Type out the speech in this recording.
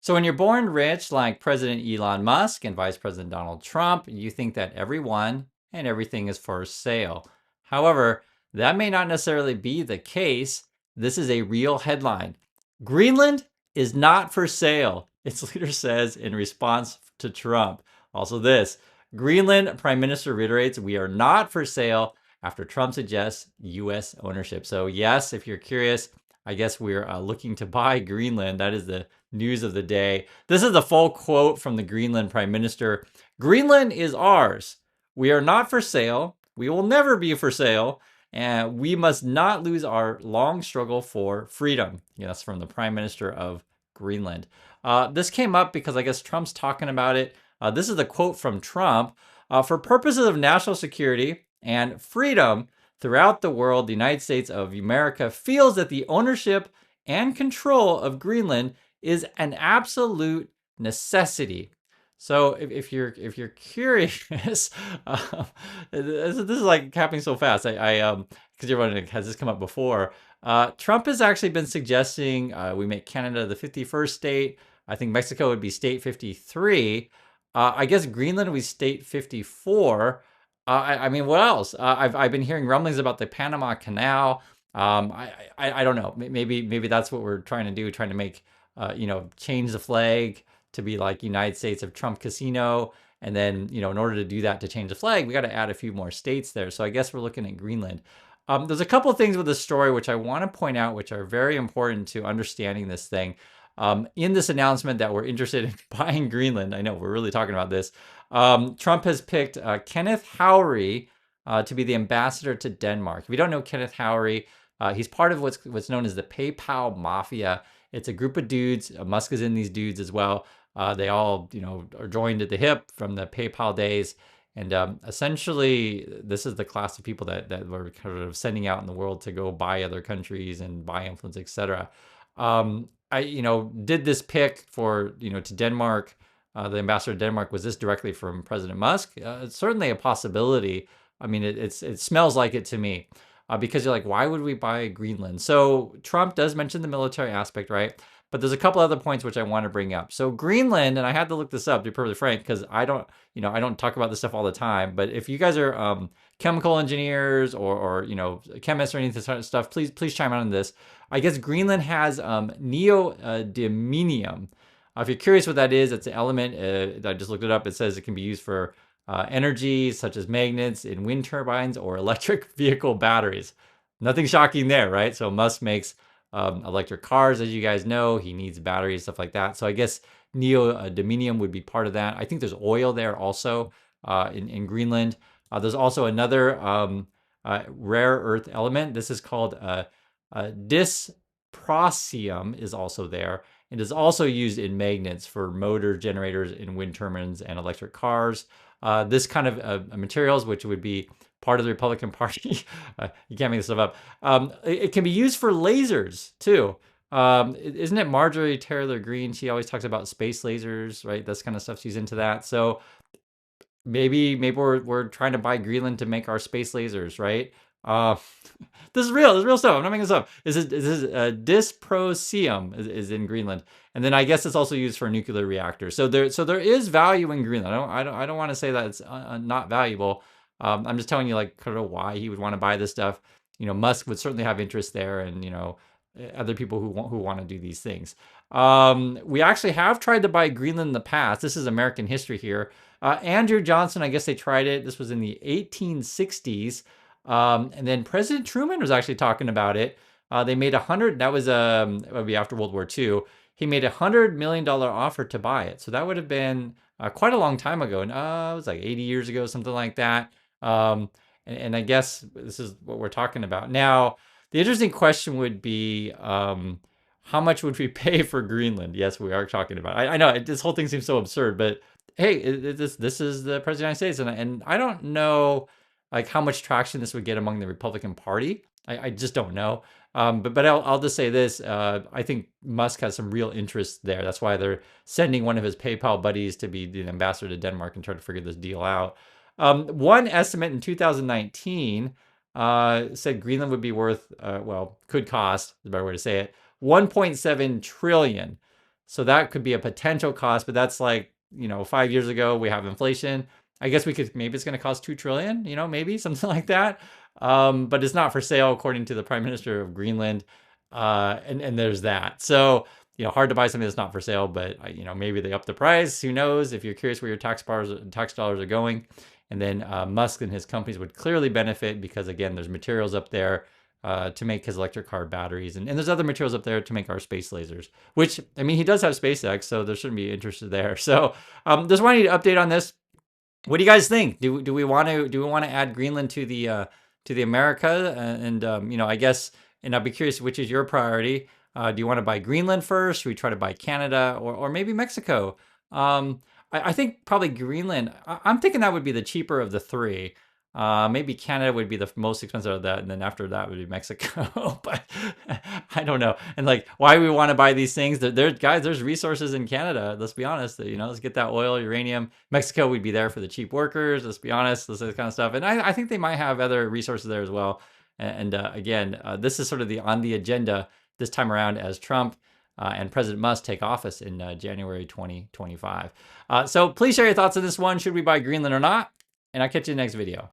So when you're born rich, like President Elon Musk and Vice President Donald Trump, you think that everyone and everything is for sale. However, that may not necessarily be the case. This is a real headline. Greenland is not for sale, its leader says in response to Trump. Also, this Greenland Prime Minister reiterates we are not for sale after Trump suggests U.S. ownership. So, yes, if you're curious, I guess we're looking to buy Greenland. That is the news of the day. This is the full quote from the Greenland Prime Minister. Greenland is ours. We are not for sale. We will never be for sale. And we must not lose our long struggle for freedom. Yeah, that's from the Prime Minister of Greenland. This came up because I guess Trump's talking about it. This is the quote from Trump. For purposes of national security and freedom throughout the world, the United States of America feels that the ownership and control of Greenland is an absolute necessity. So if you're curious, this is like happening so fast. Because you're wondering, has this come up before? Trump has actually been suggesting we make Canada the 51st state. I think Mexico would be state 53. I guess Greenland would be state 54. I mean, what else? I've been hearing rumblings about the Panama Canal. I don't know. Maybe that's what we're trying to do, trying to make change the flag to be like United States of Trump Casino. And then, in order to do that, to change the flag, we got to add a few more states there. So I guess we're looking at Greenland. There's a couple of things with this story which I want to point out, which are very important to understanding this thing. In this announcement that we're interested in buying Greenland, I know we're really talking about this. Trump has picked Kenneth Howry to be the ambassador to Denmark. If you don't know Kenneth Howry, he's part of what's known as the PayPal Mafia. It's a group of dudes. Musk is in these dudes as well. They all, are joined at the hip from the PayPal days. And essentially, this is the class of people that were kind of sending out in the world to go buy other countries and buy influence, etc. I, did this pick for, to Denmark, the ambassador to Denmark. Was this directly from President Musk? It's certainly a possibility. I mean, it smells like it to me. Because you're like, why would we buy Greenland? So Trump does mention the military aspect, right? But there's a couple other points which I want to bring up. So Greenland, and I had to look this up to be perfectly frank, because I don't talk about this stuff all the time. But if you guys are chemical engineers or chemists or any of this sort of stuff, please chime in on this. I guess Greenland has neodymium. If you're curious what that is, it's an element. I just looked it up. It says it can be used for energy such as magnets in wind turbines or electric vehicle batteries. Nothing shocking there, right? So Musk makes electric cars, as you guys know. He needs batteries, stuff like that. So I guess neodymium would be part of that. I think there's oil there also in Greenland. There's also another rare earth element. This is called dysprosium is also there. It is also used in magnets for motor generators in wind turbines and electric cars. This kind of materials, which would be part of the Republican Party, you can't make this stuff up. It can be used for lasers too. Isn't it Marjorie Taylor Greene? She always talks about space lasers, right? This kind of stuff. She's into that. So maybe we're trying to buy Greenland to make our space lasers, right? Uh, this is real. This is real stuff. I'm not making this up. This is dysprosium is in Greenland, and then I guess it's also used for nuclear reactors. So there is value in Greenland. I don't want to say that it's not valuable. I'm just telling you like kind of why he would want to buy this stuff. Musk would certainly have interest there, and other people who want to do these things. We actually have tried to buy Greenland in the past. This is American history here. Andrew Johnson, I guess they tried it. This was in the 1860s. And then President Truman was actually talking about it. They made that was would be after World War II. He made $100 million offer to buy it. So that would have been quite a long time ago. And it was like 80 years ago, something like that. And I guess this is what we're talking about. Now, the interesting question would be, how much would we pay for Greenland? Yes, we are talking about it. I know this whole thing seems so absurd, but hey, this is the President of the United States. And I don't know like how much traction this would get among the Republican Party. I just don't know. But I'll just say this. I think Musk has some real interest there. That's why they're sending one of his PayPal buddies to be the ambassador to Denmark and try to figure this deal out. One estimate in 2019 said Greenland would be worth, could cost, is a better way to say it, 1.7 trillion. So that could be a potential cost, but that's like, 5 years ago, we have inflation. I guess maybe it's going to cost 2 trillion, maybe something like that. But it's not for sale, according to the Prime Minister of Greenland. And there's that. So, hard to buy something that's not for sale, but maybe they up the price. Who knows? If you're curious where your tax dollars are going, and then Musk and his companies would clearly benefit because again, there's materials up there to make his electric car batteries, and there's other materials up there to make our space lasers. Which I mean, he does have SpaceX, so there shouldn't be interest there. So just wanted to update on this. What do you guys think? Do we want to add Greenland to the America? And I guess, and I'd be curious, which is your priority? Do you want to buy Greenland first? Should we try to buy Canada or maybe Mexico? I think probably Greenland. I'm thinking that would be the cheaper of the three. Maybe Canada would be the most expensive of that, and then after that would be Mexico. But I don't know. And like, why we want to buy these things? Guys, there's resources in Canada. Let's be honest. Let's get that oil, uranium. Mexico would be there for the cheap workers. Let's be honest. This kind of stuff. And I think they might have other resources there as well. And again, this is sort of on the agenda this time around as Trump and President Musk take office in January 2025. So please share your thoughts on this one. Should we buy Greenland or not? And I'll catch you in the next video.